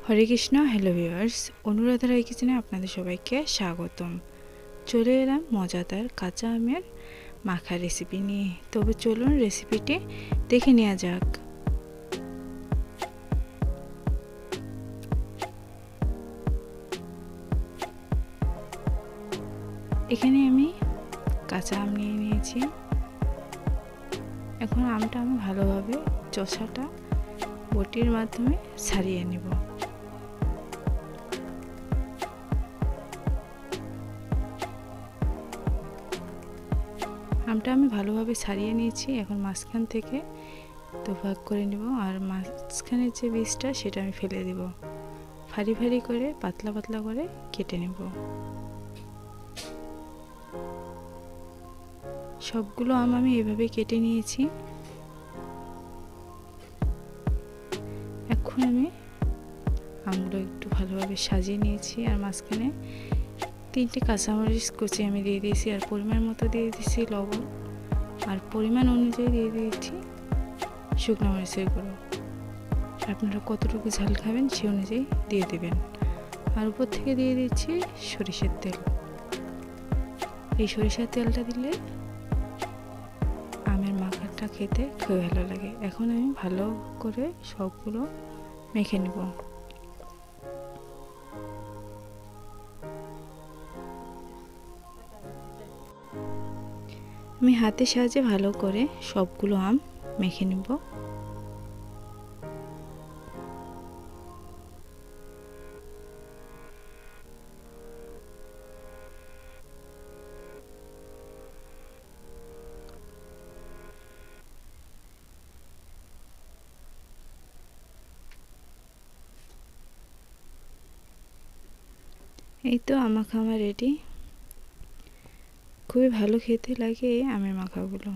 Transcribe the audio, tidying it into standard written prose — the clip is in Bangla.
হরে কৃষ্ণ। হ্যালো ভিউয়ার্স, অনুরাধা রায় কিচেনে আপনাদের সবাইকে স্বাগতম। চলে এলাম মজাদার কাঁচা আমের মাখা রেসিপি নিয়ে। তবে চলুন রেসিপিটি দেখে নেওয়া যাক। এখানে আমি কাঁচা আম নিয়ে নিয়েছি। এখন আমটা আমি ভালোভাবে চোষাটা বটির মাধ্যমে ছাড়িয়ে নেব। আমটা আমি ভালোভাবে ছাড়িয়ে নিয়েছি। এখন মাঝখান থেকে দুভাগ করে নেব, আর মাঝখানের যে বীজটা সেটা আমি ফেলে দেব। ফাড়ি ফাড়ি করে পাতলা পাতলা করে কেটে নেব। সবগুলো আম আমি এভাবে কেটে নিয়েছি। এখন আমি আমগুলো একটু ভালোভাবে সাজিয়ে নিয়েছি, আর মাঝখানে 3টে কাঁচামরিচ কুচি আমি দিয়ে দিয়েছি, আর পরিমাণ মতো দিয়ে দিয়েছি লবণ, আর পরিমাণ অনুযায়ী দিয়ে দিয়েছি শুকনো মরিচের গুঁড়ো। আপনারা কতটুকু ঝাল খাবেন সেই অনুযায়ী দিয়ে দেবেন। আর উপর থেকে দিয়ে দিচ্ছি সরিষার তেল। এই সরিষার তেলটা দিলে আমের মাখাটা খেতে খুব ভালো লাগে। এখন আমি ভালো করে সবগুলো মেখে নেব। আমি হাতের সাহায্যে ভালো করে সবগুলো আম মেখে নেব। এই তো আম মাখা আমার রেডি। খুবই ভালো খেতে লাগে এই আমের মাখাগুলো।